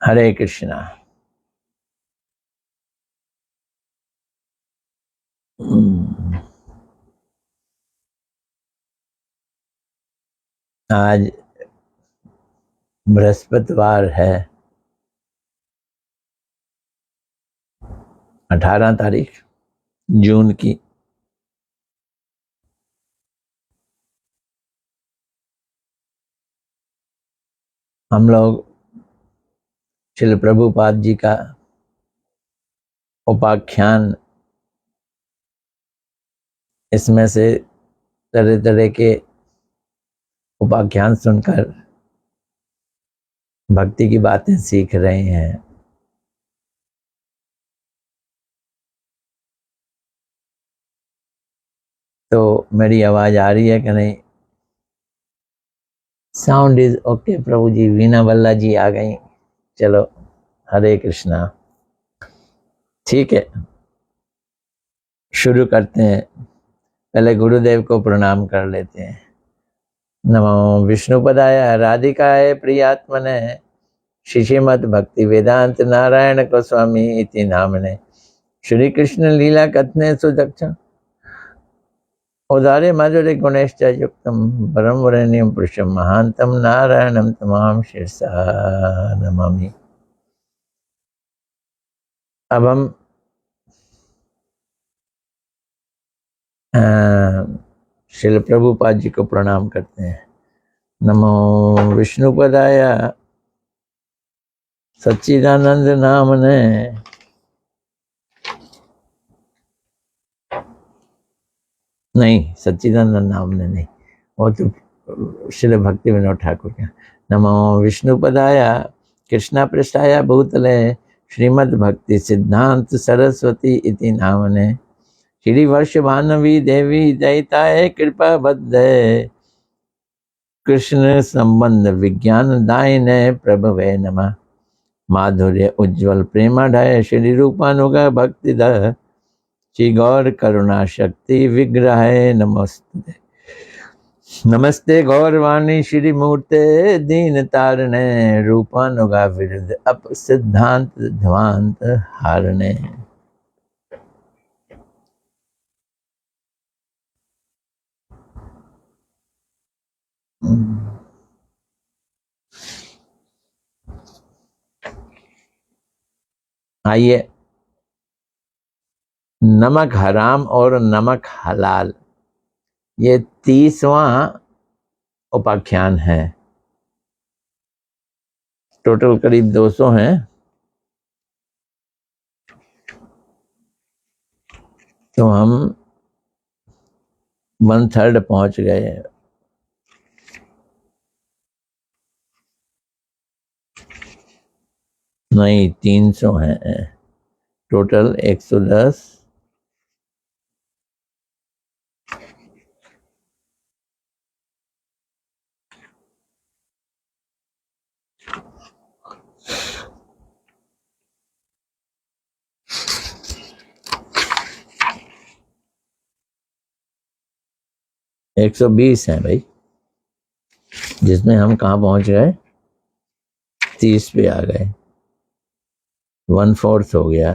हरे कृष्णा। आज बृहस्पतिवार है, 18 तारीख जून की। हम लोग श्रील प्रभुपाद जी का उपाख्यान, इसमें से तरह तरह के उपाख्यान सुनकर भक्ति की बातें सीख रहे हैं। तो मेरी आवाज आ रही है कि नहीं? साउंड इज ओके प्रभु जी। वीना बल्ला जी आ गई। चलो, हरे कृष्णा। ठीक है, शुरू करते हैं। पहले गुरुदेव को प्रणाम कर लेते हैं। नमो विष्णुपदाय राधिकाय प्रियात्मने श्रीमद् भक्ति वेदांत नारायण गोस्वामी इति नामने श्री कृष्ण लीला कथने सुदक्ष उदारे माधुर्य गुणेश्च युक्तम परम वरेण्यम पुरुषम महांतम नारायणम तमाम शीर्षा नमामि। अब हम श्रील प्रभुपाद जी को प्रणाम करते हैं। नमो विष्णुपदाय सच्चिदानंद नामने नहीं, सच्चिदानंद नामने नहीं, वो तो श्री भक्ति विनोद ठाकुर का। नमो विष्णुपदाय कृष्णा पृष्ठाय भूतले श्रीमद् भक्ति सिद्धांत सरस्वती इति नामने श्री वर्ष भानवी देवी दयिताय कृपा बद्धे कृष्ण संबंध विज्ञान दायिने प्रभवे नमः। माधुर्य उज्ज्वल प्रेमाढय श्री रूपानुग भक्ति द श्री गौर करुणा शक्ति विग्रह नमस्ते। नमस्ते गौरवाणी श्री मूर्ते दीन तारणे रूपानुगा विरुद्ध अप सिद्धांत ध्वांत हारणे। आइए, नमक हराम और नमक हलाल, ये 30वां उपाख्यान है। टोटल करीब 200 हैं। तो हम 1/3 पहुंच गए। नहीं, 300 हैं टोटल। 110 120 हैं भाई, जिसमें हम कहाँ पहुंच गए? 30 पे आ गए। 1/4 हो गया।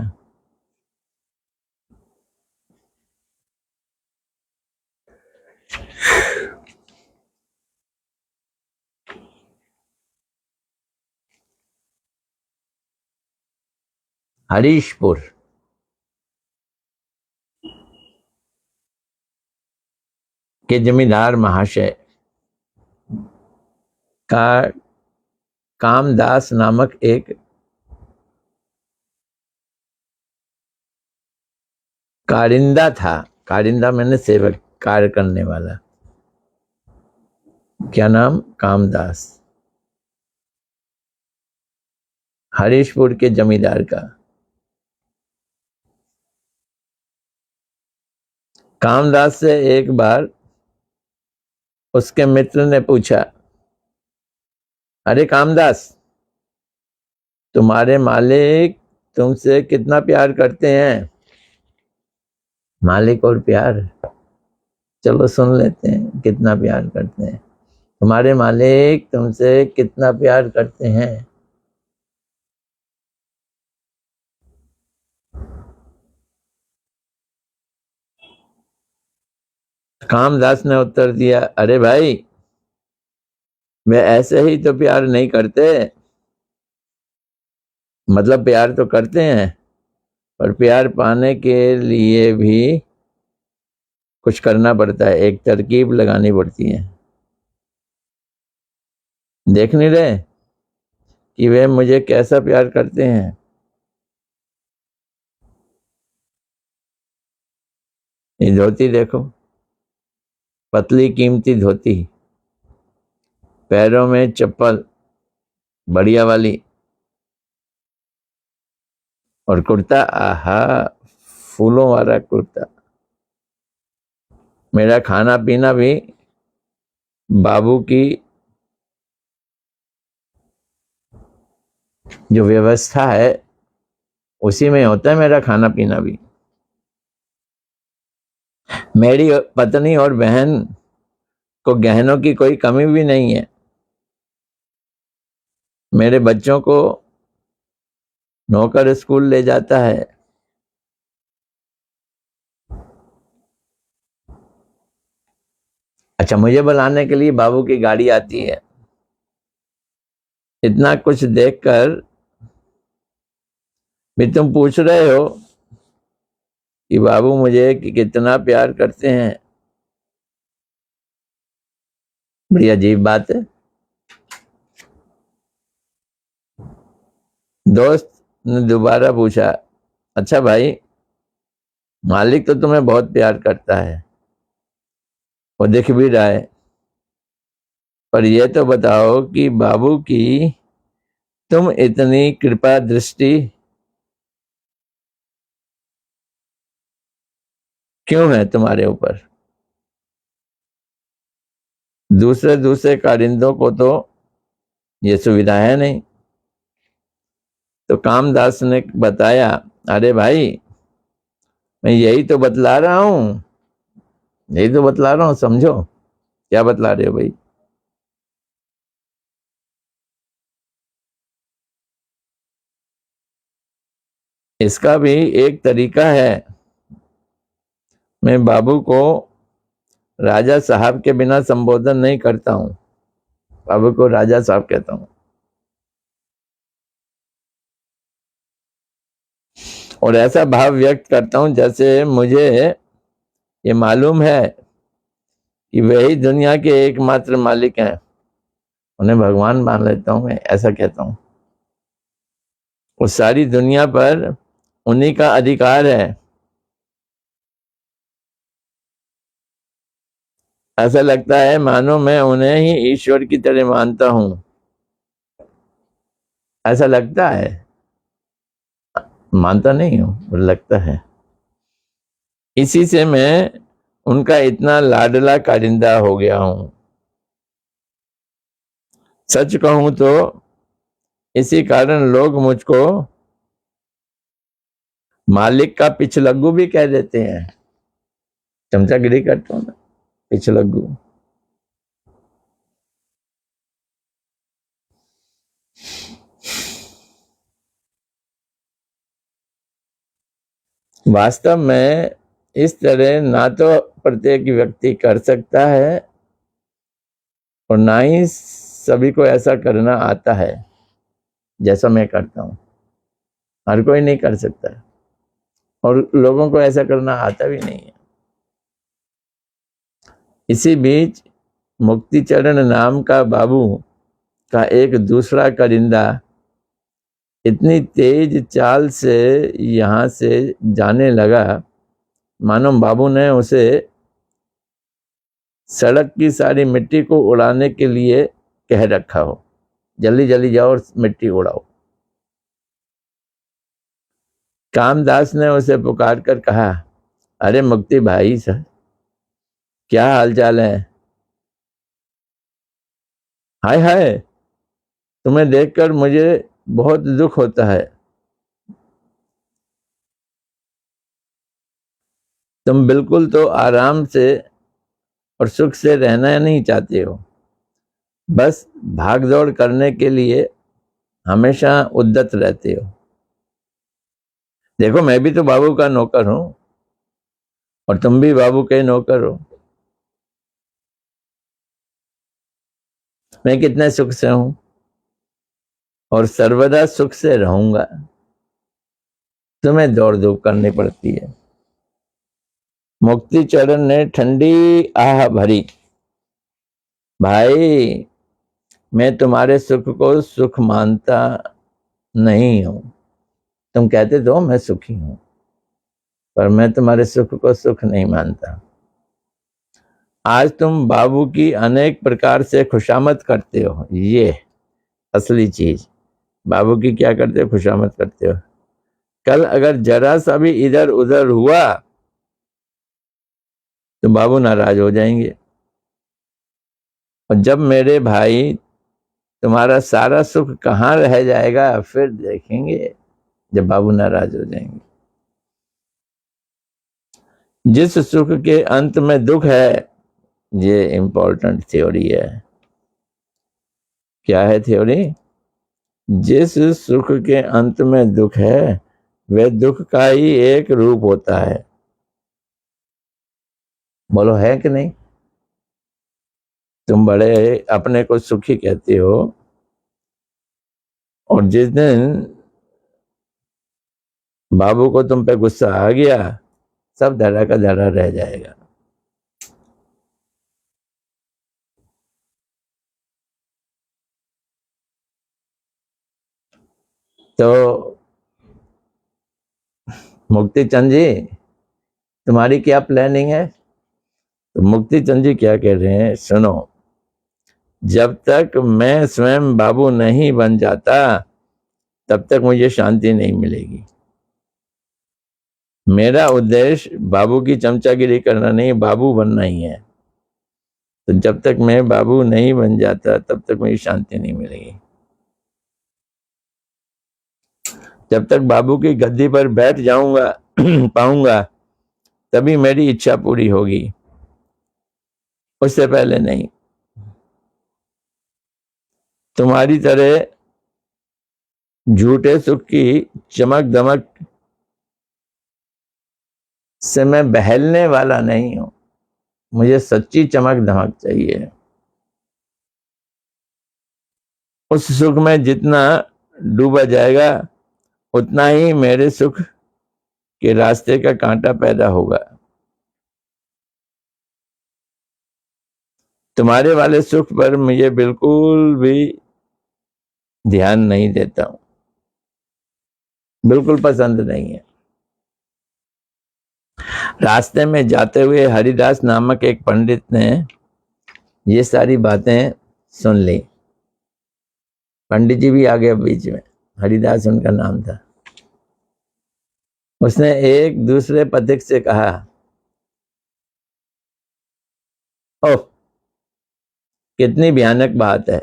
हरीशपुर के जमींदार महाशय का कामदास नामक एक कारिंदा था। कारिंदा मैंने सेवक, कार्य करने वाला। क्या नाम? कामदास। हरीशपुर के जमींदार का। कामदास से एक बार उसके मित्र ने पूछा, अरे कामदास, तुम्हारे मालिक तुमसे कितना प्यार करते हैं? मालिक और प्यार, चलो सुन लेते हैं कितना प्यार करते हैं। तुम्हारे मालिक तुमसे कितना प्यार करते हैं? कामदास ने उत्तर दिया, अरे भाई, वे ऐसे ही तो प्यार नहीं करते। मतलब प्यार तो करते हैं, पर प्यार पाने के लिए भी कुछ करना पड़ता है, एक तरकीब लगानी पड़ती है। देख नहीं रहे कि वे मुझे कैसा प्यार करते हैं? ये धोती देखो, पतली कीमती धोती, पैरों में चप्पल बढ़िया वाली, और कुर्ता, आहा, फूलों वाला कुर्ता। मेरा खाना पीना भी बाबू की जो व्यवस्था है उसी में होता है, मेरा खाना पीना भी। मेरी पत्नी और बहन को गहनों की कोई कमी भी नहीं है। मेरे बच्चों को नौकर स्कूल ले जाता है। अच्छा, मुझे बुलाने के लिए बाबू की गाड़ी आती है। इतना कुछ देखकर भी तुम पूछ रहे हो कि बाबू मुझे कितना प्यार करते हैं। बड़ी अजीब बात है। दोस्त ने दोबारा पूछा, अच्छा भाई, मालिक तो तुम्हें बहुत प्यार करता है, वो दिख भी रहा है, पर यह तो बताओ कि बाबू की तुम इतनी कृपा दृष्टि क्यों है तुम्हारे ऊपर? दूसरे दूसरे कारिंदों को तो ये सुविधा है नहीं। तो कामदास ने बताया, अरे भाई, मैं यही तो बतला रहा हूं, यही तो बतला रहा हूं, समझो। क्या बतला रहे हो भाई? इसका भी एक तरीका है। मैं बाबू को राजा साहब के बिना संबोधन नहीं करता हूं, बाबू को राजा साहब कहता हूं। और ऐसा भाव व्यक्त करता हूं जैसे मुझे ये मालूम है कि वही दुनिया के एकमात्र मालिक हैं। उन्हें भगवान मान लेता हूं, मैं ऐसा कहता हूं। उस सारी दुनिया पर उन्हीं का अधिकार है। ऐसा लगता है मानो मैं उन्हें ही ईश्वर की तरह मानता हूं। ऐसा लगता है, मानता नहीं हूं, लगता है। इसी से मैं उनका इतना लाडला कारिंदा हो गया हूं। सच कहूं तो इसी कारण लोग मुझको मालिक का पिछलग्गू भी कह देते हैं। चमचागिरी करता हूं ना, पिछलग्गू। वास्तव में इस तरह ना तो प्रत्येक व्यक्ति कर सकता है और ना ही सभी को ऐसा करना आता है जैसा मैं करता हूं। हर कोई नहीं कर सकता और लोगों को ऐसा करना आता भी नहीं है। इसी बीच मुक्तिचरण नाम का बाबू का एक दूसरा करिंदा इतनी तेज चाल से यहां से जाने लगा मानो बाबू ने उसे सड़क की सारी मिट्टी को उड़ाने के लिए कह रखा हो, जल्दी जल्दी जाओ और मिट्टी उड़ाओ। कामदास ने उसे पुकार कर कहा, अरे मुक्ति भाई सर, क्या हाल चाल है? हाय हाय, तुम्हें देखकर मुझे बहुत दुख होता है। तुम बिल्कुल तो आराम से और सुख से रहना नहीं चाहते हो, बस भाग दौड़ करने के लिए हमेशा उद्यत रहते हो। देखो, मैं भी तो बाबू का नौकर हूं और तुम भी बाबू के नौकर हो। मैं कितने सुख से हूं और सर्वदा सुख से रहूंगा। तुम्हें दौड़ धूप करनी पड़ती है। मुक्ति चरण ने ठंडी आह भरी, भाई मैं तुम्हारे सुख को सुख मानता नहीं हूं। तुम कहते तो मैं सुखी हूं, पर मैं तुम्हारे सुख को सुख नहीं मानता। आज तुम बाबू की अनेक प्रकार से खुशामद करते हो, ये असली चीज। बाबू की क्या करते हो? खुशामद करते हो। कल अगर जरा सा भी इधर उधर हुआ तो बाबू नाराज हो जाएंगे, और जब मेरे भाई तुम्हारा सारा सुख कहाँ रह जाएगा फिर देखेंगे, जब बाबू नाराज हो जाएंगे। जिस सुख के अंत में दुख है, ये इंपॉर्टेंट थ्योरी है। क्या है थ्योरी? जिस सुख के अंत में दुख है वह दुख का ही एक रूप होता है। बोलो है कि नहीं? तुम बड़े अपने को सुखी कहते हो, और जिस दिन बाबू को तुम पे गुस्सा आ गया, सब धरा का धरा रह जाएगा। तो मुक्ति चंद जी, तुम्हारी क्या प्लानिंग है? तो मुक्ति चंद जी क्या कह रहे हैं, सुनो। जब तक मैं स्वयं बाबू नहीं बन जाता तब तक मुझे शांति नहीं मिलेगी। मेरा उद्देश्य बाबू की चमचागिरी करना नहीं, बाबू बनना ही है। तो जब तक मैं बाबू नहीं बन जाता तब तक मुझे शांति नहीं मिलेगी। जब तक बाबू की गद्दी पर बैठ जाऊंगा पाऊंगा तभी मेरी इच्छा पूरी होगी, उससे पहले नहीं। तुम्हारी तरह झूठे सुख की चमक दमक से मैं बहलने वाला नहीं हूं। मुझे सच्ची चमक धमक चाहिए। उस सुख में जितना डूबा जाएगा उतना ही मेरे सुख के रास्ते का कांटा पैदा होगा। तुम्हारे वाले सुख पर मुझे बिल्कुल भी ध्यान नहीं देता हूं, बिल्कुल पसंद नहीं है। रास्ते में जाते हुए हरिदास नामक एक पंडित ने ये सारी बातें सुन ली। पंडित जी भी आ गए बीच में, हरिदास उनका नाम था। उसने एक दूसरे पथिक से कहा, ओह कितनी भयानक बात है।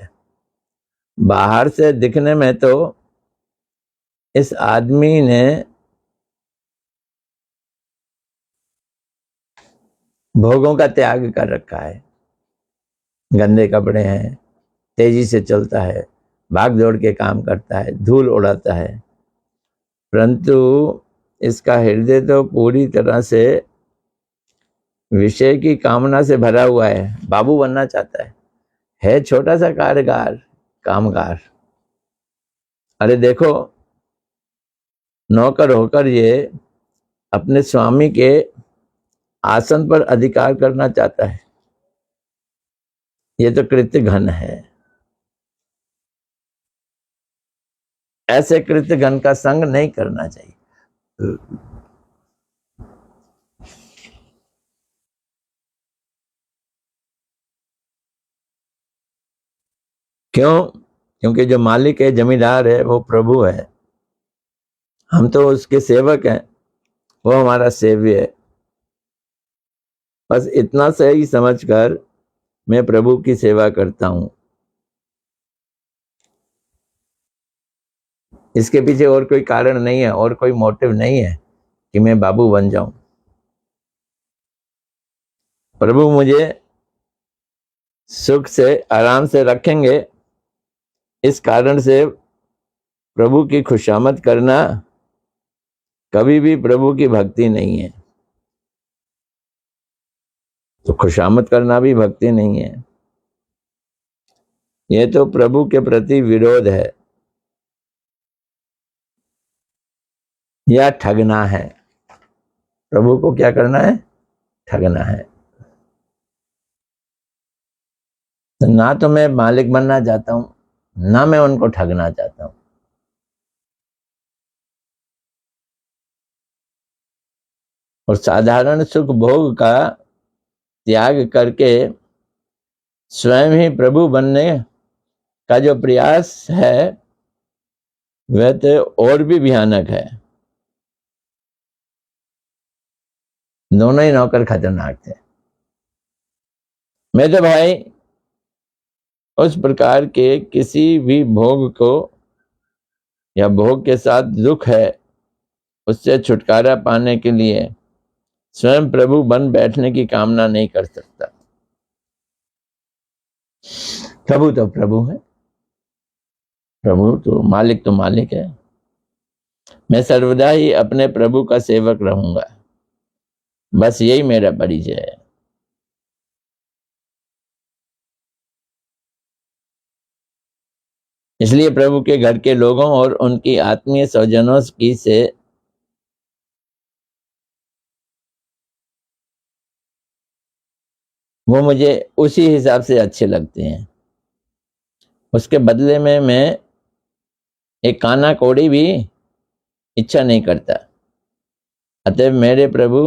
बाहर से दिखने में तो इस आदमी ने भोगों का त्याग कर रखा है। गंदे कपड़े हैं, तेजी से चलता है, भाग दौड़ के काम करता है, धूल उड़ाता है, परंतु इसका हृदय तो पूरी तरह से विषय की कामना से भरा हुआ है। बाबू बनना चाहता है छोटा सा कारीगर, कामगार। अरे देखो, नौकर होकर ये अपने स्वामी के आसन पर अधिकार करना चाहता है। ये तो कृत्य घन है। ऐसे कृत्य घन का संग नहीं करना चाहिए। क्यों? क्योंकि जो मालिक है, जमींदार है, वो प्रभु है। हम तो उसके सेवक हैं, वो हमारा सेव्य है। बस इतना सही समझकर मैं प्रभु की सेवा करता हूं। इसके पीछे और कोई कारण नहीं है, और कोई मोटिव नहीं है कि मैं बाबू बन जाऊं। प्रभु मुझे सुख से आराम से रखेंगे, इस कारण से प्रभु की खुशामद करना कभी भी प्रभु की भक्ति नहीं है। तो खुशामद करना भी भक्ति नहीं है। ये तो प्रभु के प्रति विरोध है या ठगना है। प्रभु को क्या करना है? ठगना है। तो ना तो मैं मालिक बनना चाहता हूं, ना मैं उनको ठगना चाहता हूं। और साधारण सुख भोग का त्याग करके स्वयं ही प्रभु बनने का जो प्रयास है वह तो और भी भयानक है। दोनों ही नौकर खतरनाक थे। मैं तो भाई उस प्रकार के किसी भी भोग को या भोग के साथ दुख है उससे छुटकारा पाने के लिए स्वयं प्रभु बन बैठने की कामना नहीं कर सकता। प्रभु तो प्रभु है, प्रभु तो मालिक है। मैं सर्वदा ही अपने प्रभु का सेवक रहूंगा, बस यही मेरा परिचय है। इसलिए प्रभु के घर के लोगों और उनकी आत्मीय स्वजनों की से वो मुझे उसी हिसाब से अच्छे लगते हैं। उसके बदले में मैं एक काना कौड़ी भी इच्छा नहीं करता। अतः मेरे प्रभु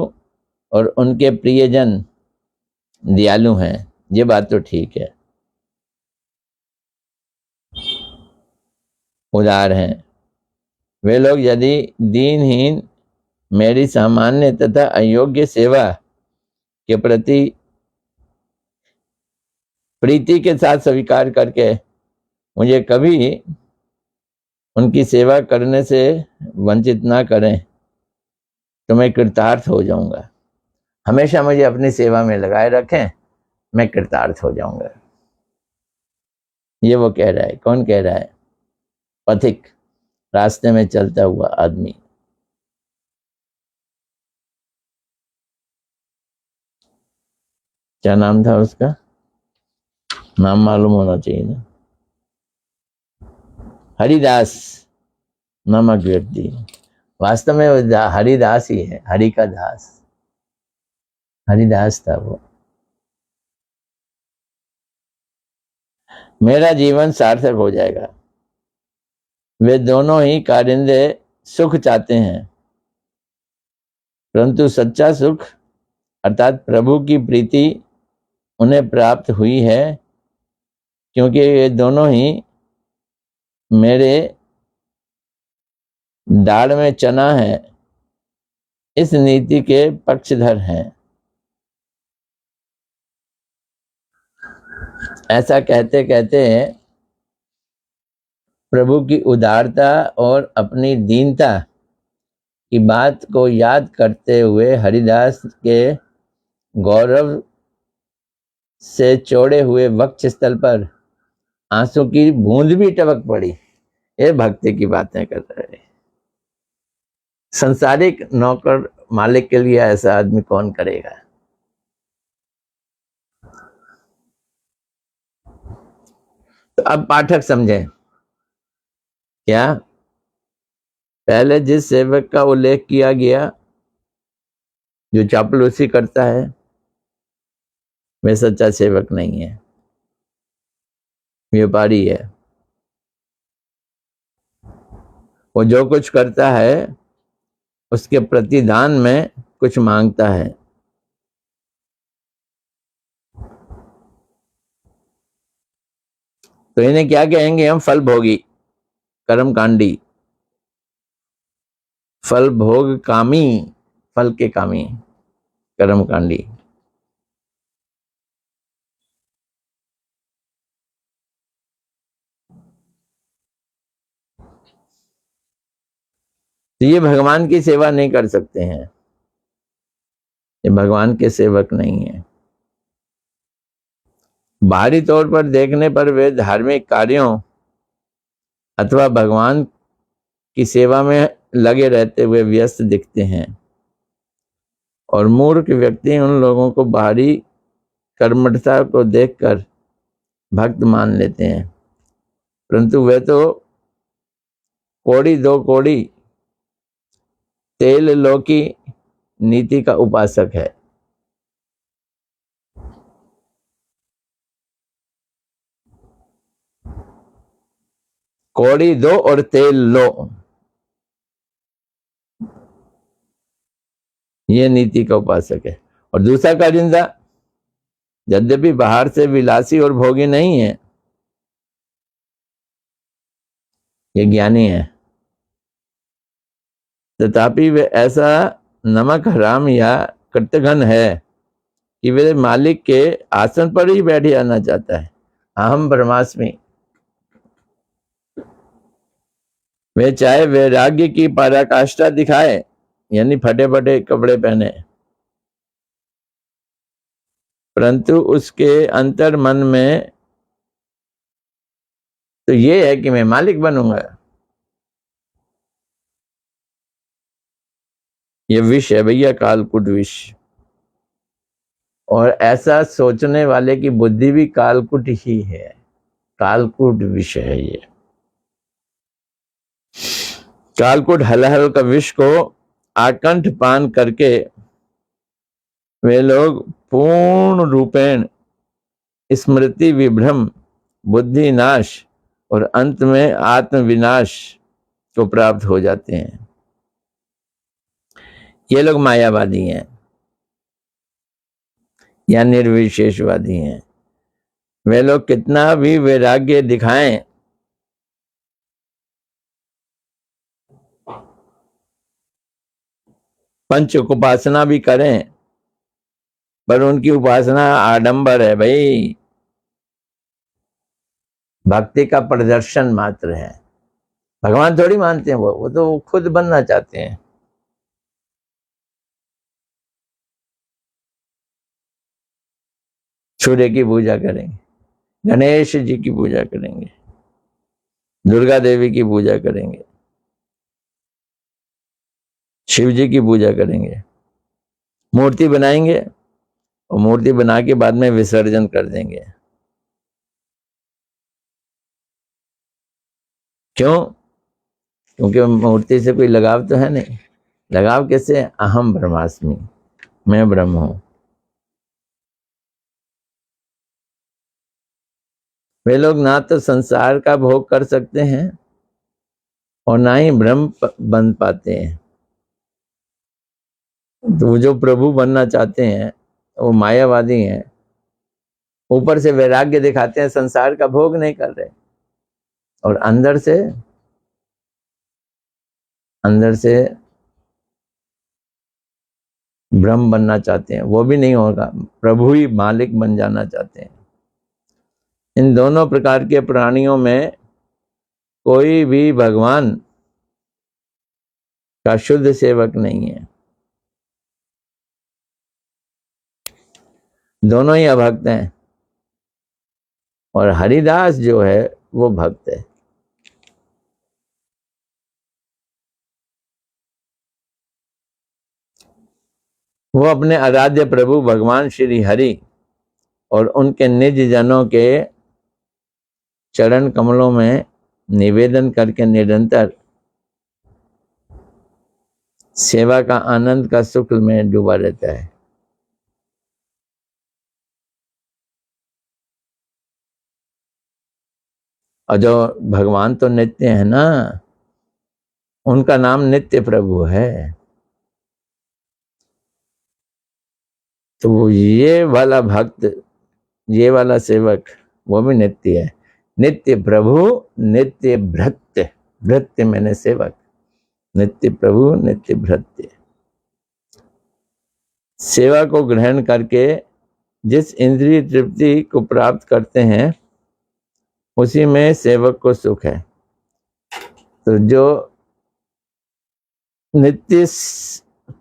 और उनके प्रियजन दयालु हैं, ये बात तो ठीक है, उदार हैं। वे लोग यदि दीनहीन मेरी सामान्य तथा अयोग्य सेवा के प्रति प्रीति के साथ स्वीकार करके मुझे कभी उनकी सेवा करने से वंचित ना करें तो मैं कृतार्थ हो जाऊंगा। हमेशा मुझे अपनी सेवा में लगाए रखें, मैं कृतार्थ हो जाऊंगा। ये वो कह रहा है। कौन कह रहा है? पथिक, रास्ते में चलता हुआ आदमी। क्या नाम था उसका? नाम मालूम होना चाहिए ना। हरिदास नामक व्यक्ति। वास्तव में वो हरिदास ही है, हरि का दास, हरिदास था वो। मेरा जीवन सार्थक हो जाएगा। वे दोनों ही कारिंदे सुख चाहते हैं, परंतु सच्चा सुख अर्थात प्रभु की प्रीति उन्हें प्राप्त हुई है, क्योंकि ये दोनों ही मेरे दाढ़ में चना है इस नीति के पक्षधर हैं। ऐसा कहते कहते प्रभु की उदारता और अपनी दीनता की बात को याद करते हुए हरिदास के गौरव से चौड़े हुए वक्ष स्थल पर आंसू की बूंद भी टपक पड़ी। ये भक्ति की बातें कर रहे हैं। संसारिक नौकर मालिक के लिए ऐसा आदमी कौन करेगा? तो अब पाठक समझें। क्या पहले जिस सेवक का उल्लेख किया गया जो चापलूसी करता है वह सच्चा सेवक नहीं है, व्यापारी है। वो जो कुछ करता है उसके प्रतिदान में कुछ मांगता है। तो इन्हें क्या कहेंगे हम? फल भोगी, कर्मकांडी, फल भोग कामी, फल के कामी, कर्मकांडी। तो ये भगवान की सेवा नहीं कर सकते हैं, ये भगवान के सेवक नहीं है। बाहरी तौर पर देखने पर वे धार्मिक कार्यों अथवा भगवान की सेवा में लगे रहते हुए व्यस्त दिखते हैं, और मूर्ख व्यक्ति उन लोगों को बाहरी कर्मठता को देखकर भक्त मान लेते हैं, परंतु वे तो कौड़ी दो कौड़ी तेल लो की नीति का उपासक है। कौड़ी दो और तेल लो, ये नीति का उपासक है। और दूसरा कारिंदा यद्यपि बाहर से विलासी और भोगी नहीं है, ये ज्ञानी है, तथापि वे ऐसा नमक हराम या कृतघ्न है कि वे मालिक के आसन पर ही बैठ जाना चाहता है। अहम ब्रह्मास्मि। वे चाहे वैराग्य की पराकाष्ठा दिखाए, यानी फटे फटे कपड़े पहने, परंतु उसके अंतर मन में तो ये है कि मैं मालिक बनूंगा। ये विष है भैया, कालकूट विष। और ऐसा सोचने वाले की बुद्धि भी कालकूट ही है, कालकूट विष है ये। कालकूट हलहल का विष को आकंठ पान करके वे लोग पूर्ण रूपेण स्मृति विभ्रम, बुद्धि नाश और अंत में आत्म विनाश को प्राप्त हो जाते हैं। ये लोग मायावादी हैं या निर्विशेषवादी हैं। वे लोग कितना भी वैराग्य दिखाएं, पंच उपासना भी करें, पर उनकी उपासना आडंबर है भाई, भक्ति का प्रदर्शन मात्र है। भगवान थोड़ी मानते हैं वो तो खुद बनना चाहते हैं। सूर्य की पूजा करेंगे, गणेश जी की पूजा करेंगे, दुर्गा देवी की पूजा करेंगे, शिव जी की पूजा करेंगे, मूर्ति बनाएंगे और मूर्ति बना के बाद में विसर्जन कर देंगे। क्यों? क्योंकि मूर्ति से कोई लगाव तो है नहीं। लगाव कैसे? अहम ब्रह्मास्मि, मैं ब्रह्म हूं। वे लोग ना तो संसार का भोग कर सकते हैं और ना ही ब्रह्म बन पाते हैं। तो जो प्रभु बनना चाहते हैं वो मायावादी हैं, ऊपर से वैराग्य दिखाते हैं, संसार का भोग नहीं कर रहे, और अंदर से ब्रह्म बनना चाहते हैं। वो भी नहीं होगा, प्रभु ही मालिक बन जाना चाहते हैं। इन दोनों प्रकार के प्राणियों में कोई भी भगवान का शुद्ध सेवक नहीं है, दोनों ही अभक्त हैं। और हरिदास जो है वो भक्त है। वो अपने आराध्य प्रभु भगवान श्री हरि और उनके निज जनों के चरण कमलों में निवेदन करके निरंतर सेवा का आनंद का सुख में डूबा रहता है। और जो भगवान तो नित्य है ना, उनका नाम नित्य प्रभु है। तो ये वाला भक्त, ये वाला सेवक वो भी नित्य है। नित्य प्रभु, नित्य भृत्य, भृत्य मैंने सेवक, नित्य प्रभु, नित्य भृत्य। सेवा को ग्रहण करके जिस इंद्रिय तृप्ति को प्राप्त करते हैं उसी में सेवक को सुख है। तो जो नित्य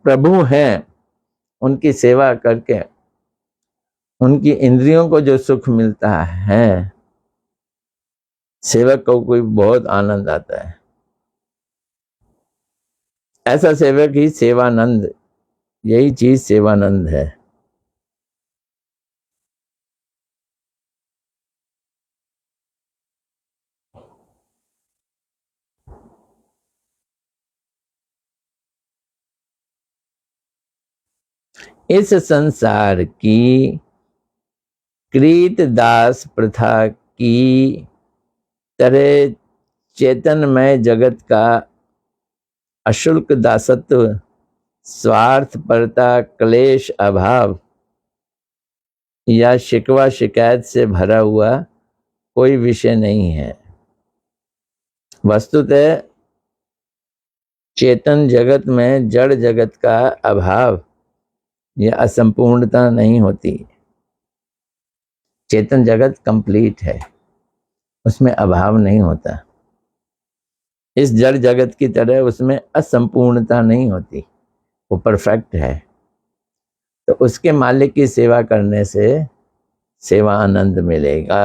प्रभु हैं उनकी सेवा करके उनकी इंद्रियों को जो सुख मिलता है, सेवक को कोई बहुत आनंद आता है। ऐसा सेवक ही सेवानंद, यही चीज सेवानंद है। इस संसार की कृत दास प्रथा की तरह चेतनमय जगत का अशुल्क दासत्व, स्वार्थपरता, क्लेश, अभाव या शिकवा शिकायत से भरा हुआ कोई विषय नहीं है। वस्तुतः चेतन जगत में जड़ जगत का अभाव या असंपूर्णता नहीं होती। चेतन जगत कंप्लीट है, उसमें अभाव नहीं होता। इस जड़ जगत की तरह उसमें असंपूर्णता नहीं होती, वो परफेक्ट है। तो उसके मालिक की सेवा करने से सेवा आनंद मिलेगा।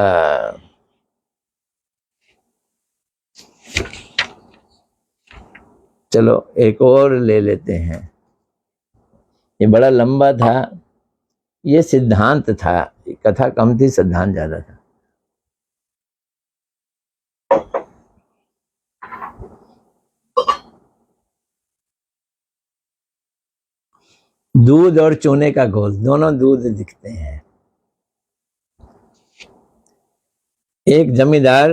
चलो एक और ले लेते हैं। ये बड़ा लंबा था, ये सिद्धांत था, कथा कम थी, सिद्धांत ज्यादा था। दूध और चूने का घोल, दोनों दूध दिखते हैं। एक जमींदार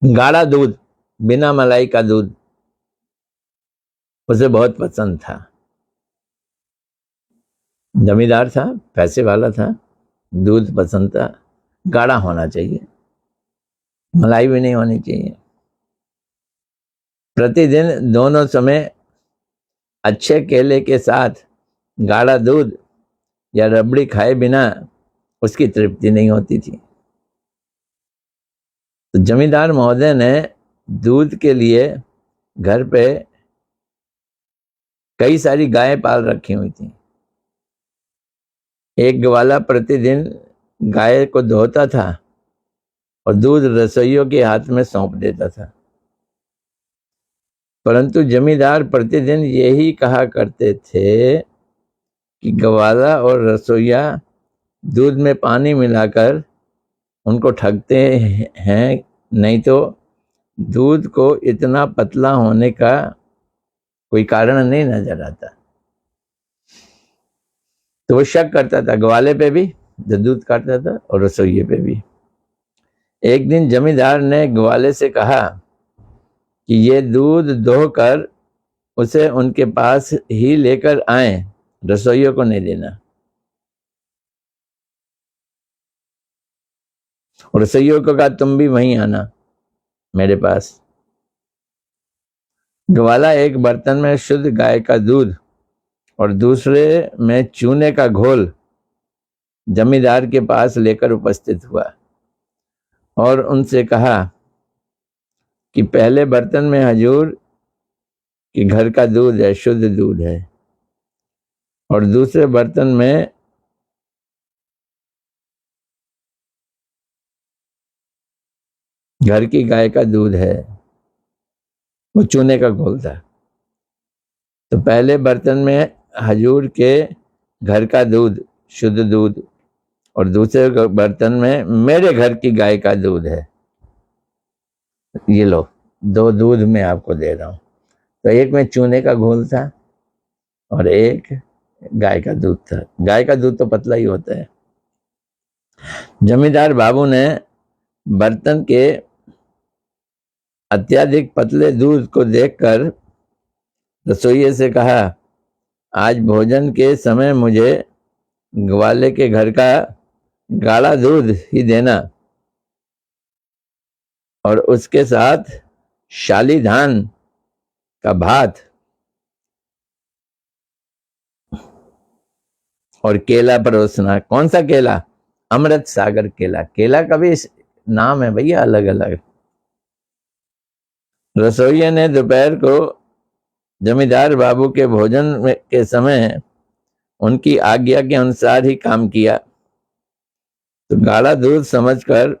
गाढ़ा दूध, बिना मलाई का दूध उसे बहुत पसंद था। जमींदार था, पैसे वाला था, दूध पसंद था, गाढ़ा होना चाहिए, मलाई भी नहीं होनी चाहिए। प्रतिदिन दोनों समय अच्छे केले के साथ गाढ़ा दूध या रबड़ी खाए बिना उसकी तृप्ति नहीं होती थी। तो जमींदार महोदय ने दूध के लिए घर पे कई सारी गायें पाल रखी हुई थी। एक ग्वाला प्रतिदिन गाय को धोता था और दूध रसोइयों के हाथ में सौंप देता था। परंतु जमींदार प्रतिदिन यही कहा करते थे कि ग्वाला और रसोइया दूध में पानी मिलाकर उनको ठगते हैं, नहीं तो दूध को इतना पतला होने का कोई कारण नहीं नजर आता। तो वो शक करता था ग्वाले पे भी जो दूध काटता था और रसोइये पे भी। एक दिन जमींदार ने ग्वाले से कहा कि ये दूध दोहकर उसे उनके पास ही लेकर आए, रसोइयों को नहीं देना। और रसोइयों को कहा तुम भी वहीं आना मेरे पास। ग्वाला एक बर्तन में शुद्ध गाय का दूध और दूसरे में चूने का घोल जमींदार के पास लेकर उपस्थित हुआ और उनसे कहा कि पहले बर्तन में हजूर कि घर का दूध है, शुद्ध दूध है, और दूसरे बर्तन में घर की गाय का दूध है, वो चूने का घोल था। तो पहले बर्तन में हजूर के घर का दूध, शुद्ध दूध, और दूसरे बर्तन में मेरे घर की गाय का दूध है। ये लो, दो दूध मैं आपको दे रहा हूं। तो एक में चूने का घोल था और एक गाय का दूध था। गाय का दूध तो पतला ही होता है। जमींदार बाबू ने बर्तन के अत्यधिक पतले दूध को देखकर रसोइये से कहा, आज भोजन के समय मुझे ग्वाले के घर का गाढ़ा दूध ही देना और उसके साथ शाली धान का भात और केला परोसना। कौन सा केला? अमृत सागर केला। केला का भी नाम है भैया अलग अलग। रसोइया ने दोपहर को जमींदार बाबू के भोजन के समय उनकी आज्ञा के अनुसार ही काम किया। तो गाढ़ा दूध समझकर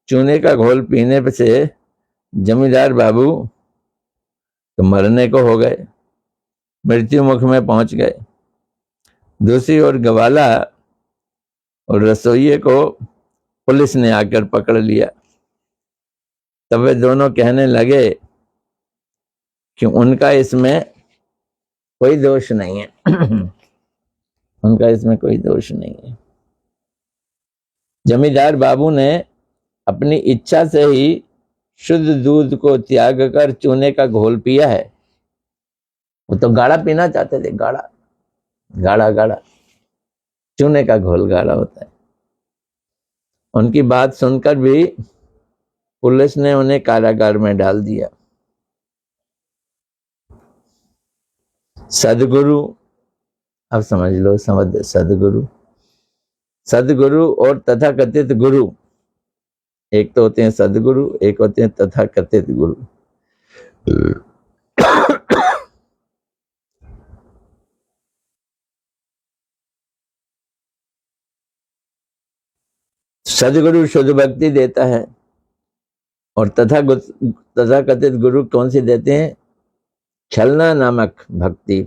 चूने का घोल पीने से जमींदार बाबू तो मरने को हो गए, मृत्यु मुख में पहुंच गए। दूसरी ओर ग्वाला और रसोइये को पुलिस ने आकर पकड़ लिया। तब वे दोनों कहने लगे कि उनका इसमें कोई दोष नहीं है। उनका इसमें कोई दोष नहीं है। जमींदार बाबू ने अपनी इच्छा से ही शुद्ध दूध को त्याग कर चूने का घोल पिया है। वो तो गाढ़ा पीना चाहते थे, गाढ़ा गाढ़ा गाढ़ा, चूने का घोल गाढ़ा होता है। उनकी बात सुनकर भी पुलिस ने उन्हें कारागार में डाल दिया। सदगुरु, अब समझ लो, सदगुरु और तथाकथित गुरु, एक तो होते हैं सदगुरु, एक होते हैं तथाकथित गुरु। सदगुरु शुद्ध भक्ति देता है और तथाकथित गुरु कौन सी देते हैं? छलना नामक भक्ति।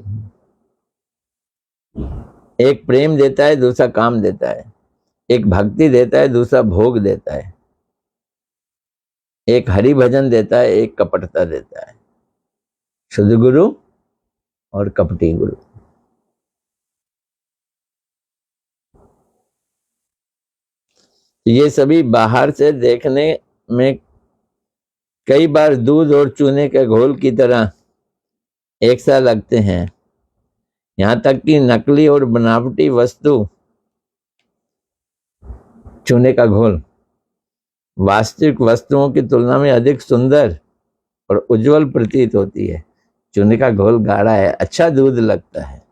एक प्रेम देता है, दूसरा काम देता है। एक भक्ति देता है, दूसरा भोग देता है। एक हरि भजन देता है, एक कपटता देता है। शुद्ध गुरु और कपटी गुरु। ये सभी बाहर से देखने में कई बार दूध और चूने के घोल की तरह एक सा लगते हैं। यहाँ तक कि नकली और बनावटी वस्तु, चूने का घोल, वास्तविक वस्तुओं की तुलना में अधिक सुंदर और उज्जवल प्रतीत होती है। चूने का घोल गाढ़ा है, अच्छा दूध लगता है।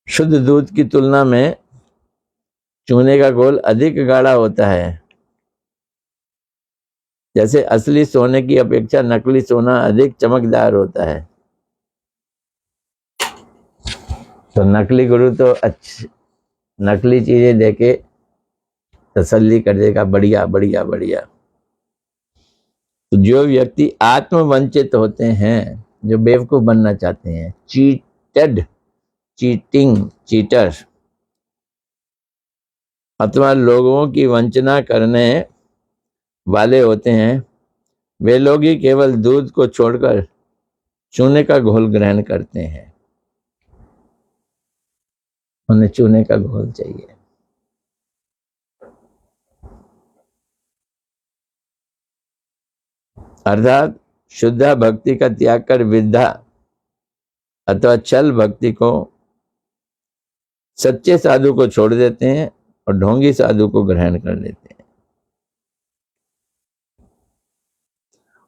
शुद्ध दूध की तुलना में चूने का घोल अधिक गाढ़ा होता है। जैसे असली सोने की अपेक्षा नकली सोना अधिक चमकदार होता है। तो नकली गुरु तो नकली चीजें देके तसल्ली कर देगा, बढ़िया बढ़िया बढ़िया। तो जो व्यक्ति आत्मवंचित होते हैं, जो बेवकूफ बनना चाहते हैं, चीटर अथवा लोगों की वंचना करने वाले होते हैं, वे लोग ही केवल दूध को छोड़कर चूने का घोल ग्रहण करते हैं। उन्हें चूने का घोल चाहिए। अर्थात शुद्ध भक्ति का त्याग कर विद्या अथवा छल भक्ति को, सच्चे साधु को छोड़ देते हैं और ढोंगी साधु को ग्रहण कर लेते हैं।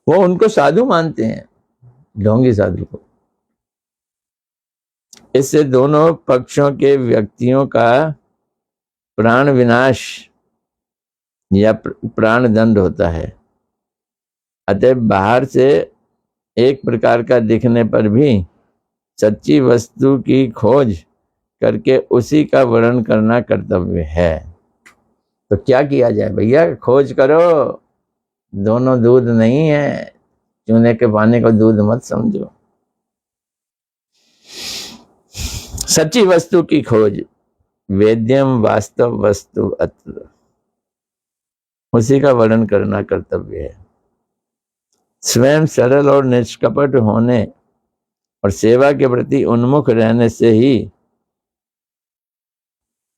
वो उनको साधु मानते हैं, ढोंगी साधु को। इससे दोनों पक्षों के व्यक्तियों का प्राण विनाश या प्राण दंड होता है। अतः बाहर से एक प्रकार का दिखने पर भी सच्ची वस्तु की खोज करके उसी का वर्णन करना कर्तव्य है। तो क्या किया जाए भैया? खोज करो, दोनों दूध नहीं है। चूने के पानी को दूध मत समझो। सच्ची वस्तु की खोज, वेद्यम वास्तव वस्तु अत्र, उसी का वर्णन करना कर्तव्य है। स्वयं सरल और निष्कपट होने और सेवा के प्रति उन्मुख रहने से ही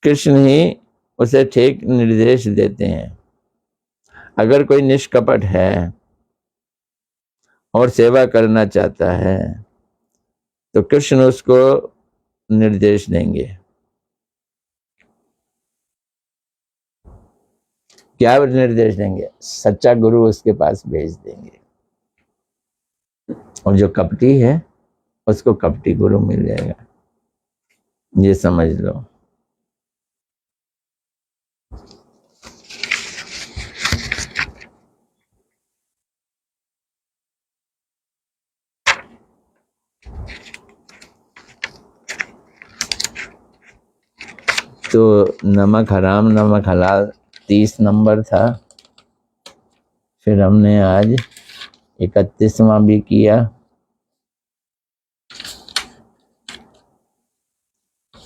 कृष्ण ही उसे ठीक निर्देश देते हैं। अगर कोई निष्कपट है और सेवा करना चाहता है तो कृष्ण उसको निर्देश देंगे। क्या निर्देश देंगे? सच्चा गुरु उसके पास भेज देंगे। और जो कपटी है उसको कपटी गुरु मिल जाएगा। ये समझ लो। तो नमक हराम नमक हलाल 30 नंबर था। फिर हमने आज 31वां भी किया।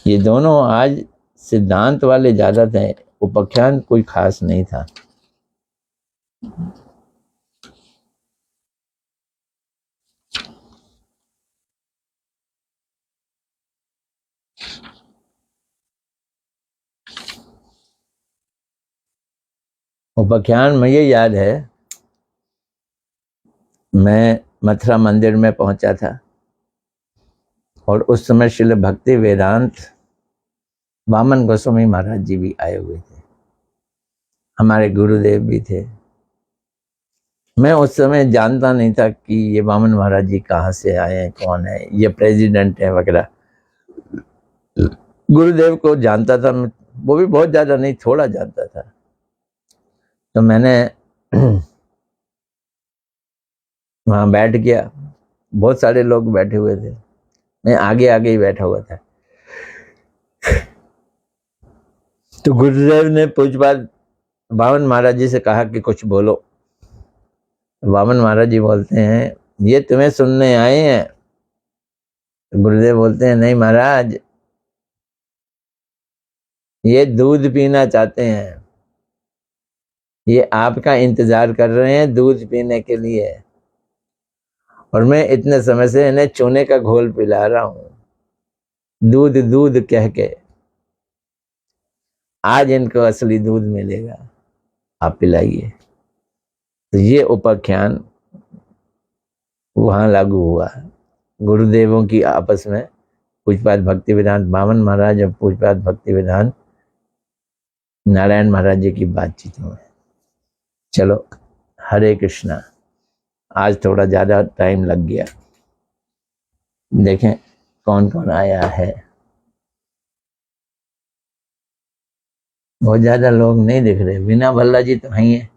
ये दोनों आज सिद्धांत वाले ज्यादा थे, उपाख्यान कोई खास नहीं था। उपाख्यान मुझे याद है, मैं मथुरा मंदिर में पहुंचा था और उस समय श्रील भक्ति वेदांत वामन गोस्वामी महाराज जी भी आए हुए थे, हमारे गुरुदेव भी थे। मैं उस समय जानता नहीं था कि ये वामन महाराज जी कहाँ से आए हैं, कौन है, ये प्रेसिडेंट है वगैरह। गुरुदेव को जानता था, वो भी बहुत ज़्यादा नहीं, थोड़ा जानता था। तो मैंने वहाँ बैठ गया, बहुत सारे लोग बैठे हुए थे, मैं आगे आगे ही बैठा हुआ था। तो गुरुदेव ने पूछपात वामन महाराज जी से कहा कि कुछ बोलो। वामन महाराज जी बोलते हैं, ये तुम्हें सुनने आए हैं। गुरुदेव बोलते हैं, नहीं महाराज, ये दूध पीना चाहते हैं, ये आपका इंतजार कर रहे हैं दूध पीने के लिए, और मैं इतने समय से इन्हें चूने का घोल पिला रहा हूं, दूध दूध कह के। आज इनको असली दूध मिलेगा, आप पिलाइए। तो ये उपाख्यान वहां लागू हुआ, गुरुदेवों की आपस में। पूज्यपाद भक्ति वेदांत वामन महाराज और पूज्यपाद भक्ति वेदांत नारायण महाराज जी की बातचीत में। चलो, हरे कृष्णा। आज थोड़ा ज़्यादा टाइम लग गया। देखें कौन कौन आया है। बहुत ज़्यादा लोग नहीं दिख रहे। वीना भल्ला जी तो वहीं है,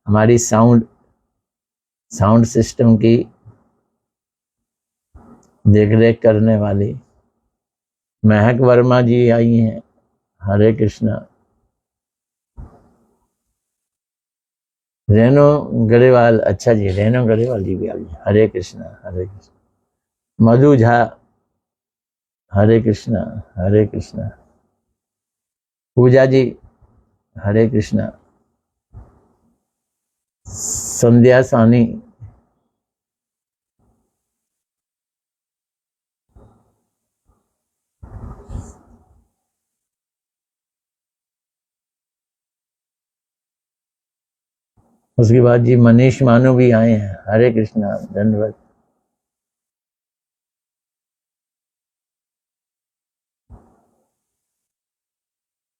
हमारी साउंड सिस्टम की देखरेख करने वाली। महक वर्मा जी आई हैं, हरे कृष्णा। रेणु गरेवाल, अच्छा जी, रेणु गरेवाल जी भी आ गई, हरे कृष्णा हरे कृष्णा। मधु झा, हरे कृष्णा हरे कृष्णा। पूजा जी, हरे कृष्णा। संध्या सानी, उसके बाद जी मनीष मानू भी आए हैं, हरे कृष्णा, धन्यवाद।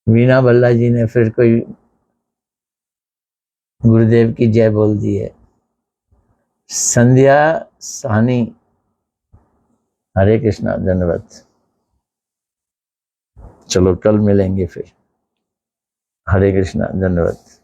वीना भल्ला जी ने फिर कोई गुरुदेव की जय बोल दी है। संध्या सानी, हरे कृष्णा, धन्यवाद। चलो कल मिलेंगे फिर। हरे कृष्णा, धन्यवाद।